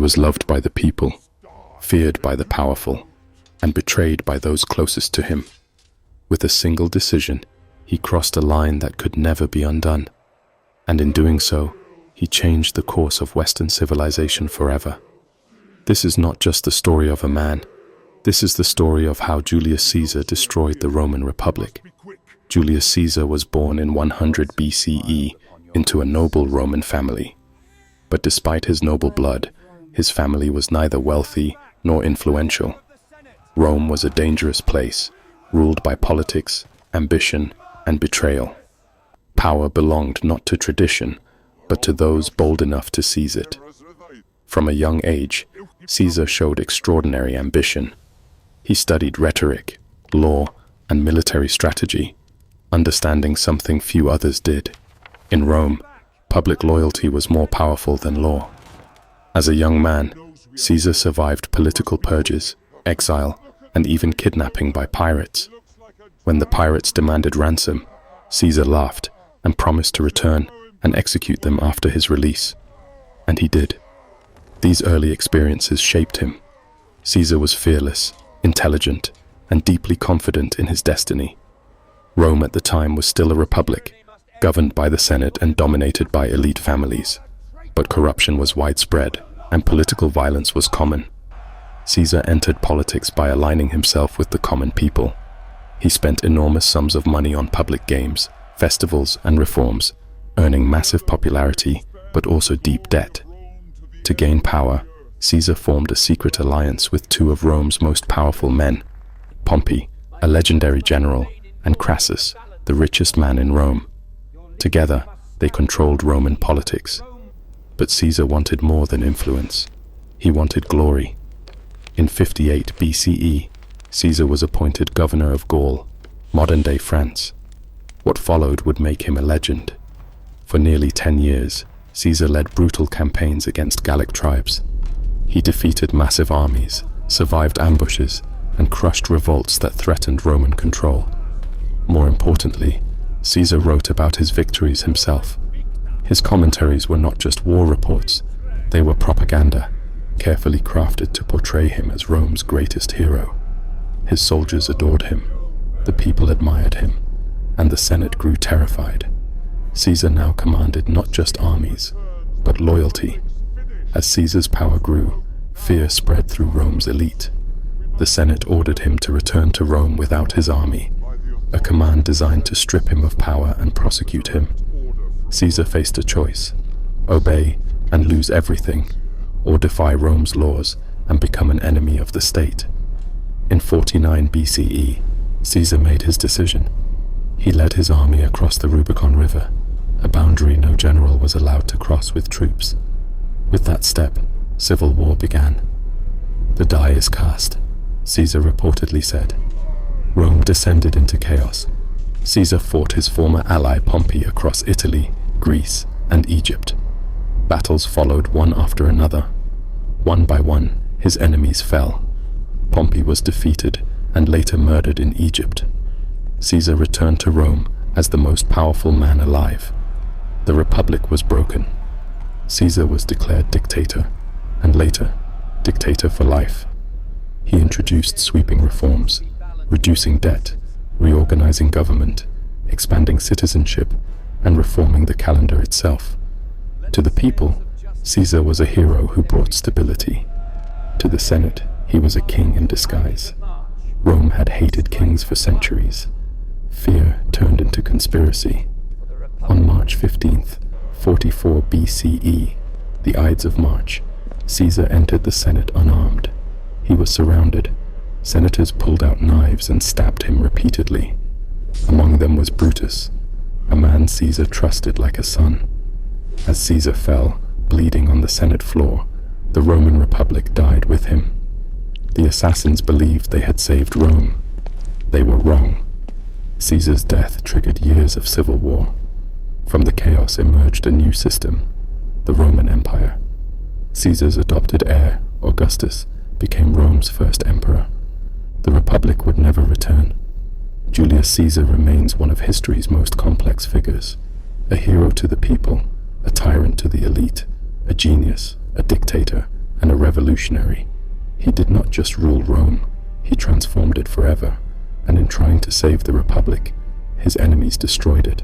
was loved by the people, feared by the powerful, and betrayed by those closest to him. With a single decision, he crossed a line that could never be undone, and in doing so, he changed the course of Western civilization forever. This is not just the story of a man. This is the story of how Julius Caesar destroyed the Roman Republic. Julius Caesar was born in 100 BCE into a noble Roman family. But despite his noble blood, his family was neither wealthy nor influential. Rome was a dangerous place, ruled by politics, ambition, and betrayal. Power belonged not to tradition, but to those bold enough to seize it. From a young age, Caesar showed extraordinary ambition. He studied rhetoric, law, and military strategy, understanding something few others did. In Rome, public loyalty was more powerful than law. As a young man, Caesar survived political purges, exile, and even kidnapping by pirates. When the pirates demanded ransom, Caesar laughed and promised to return and execute them after his release. And he did. These early experiences shaped him. Caesar was fearless, intelligent, and deeply confident in his destiny. Rome at the time was still a republic, governed by the Senate and dominated by elite families. But corruption was widespread, and political violence was common. Caesar entered politics by aligning himself with the common people. He spent enormous sums of money on public games, festivals, and reforms, earning massive popularity, but also deep debt. To gain power, Caesar formed a secret alliance with two of Rome's most powerful men, Pompey, a legendary general, and Crassus, the richest man in Rome. Together, they controlled Roman politics. But Caesar wanted more than influence. He wanted glory. In 58 BCE, Caesar was appointed governor of Gaul, modern-day France. What followed would make him a legend. For nearly 10 years, Caesar led brutal campaigns against Gallic tribes. He defeated massive armies, survived ambushes, and crushed revolts that threatened Roman control. More importantly, Caesar wrote about his victories himself. His commentaries were not just war reports, they were propaganda, carefully crafted to portray him as Rome's greatest hero. His soldiers adored him, the people admired him, and the Senate grew terrified. Caesar now commanded not just armies, but loyalty. As Caesar's power grew, fear spread through Rome's elite. The Senate ordered him to return to Rome without his army, a command designed to strip him of power and prosecute him. Caesar faced a choice: obey and lose everything, or defy Rome's laws and become an enemy of the state. In 49 BCE, Caesar made his decision. He led his army across the Rubicon River, a boundary no general was allowed to cross with troops. With that step, civil war began. "The die is cast," Caesar reportedly said. Rome descended into chaos. Caesar fought his former ally Pompey across Italy, Greece, and Egypt. Battles followed one after another. One by one, his enemies fell. Pompey was defeated and later murdered in Egypt. Caesar returned to Rome as the most powerful man alive. The Republic was broken. Caesar was declared dictator, and later, dictator for life. He introduced sweeping reforms, reducing debt, reorganizing government, expanding citizenship, and reforming the calendar itself. To the people, Caesar was a hero who brought stability. To the Senate, he was a king in disguise. Rome had hated kings for centuries. Fear turned into conspiracy. On March 15th, 44 BCE, the Ides of March, Caesar entered the Senate unarmed. He was surrounded. Senators pulled out knives and stabbed him repeatedly. Among them was Brutus, a man Caesar trusted like a son. As Caesar fell, bleeding on the Senate floor, the Roman Republic died with him. The assassins believed they had saved Rome. They were wrong. Caesar's death triggered years of civil war. From the chaos emerged a new system, the Roman Empire. Caesar's adopted heir, Augustus, became Rome's first emperor. The Republic would never return. Julius Caesar remains one of history's most complex figures, a hero to the people, a tyrant to the elite, a genius, a dictator, and a revolutionary. He did not just rule Rome, he transformed it forever, and in trying to save the Republic, his enemies destroyed it.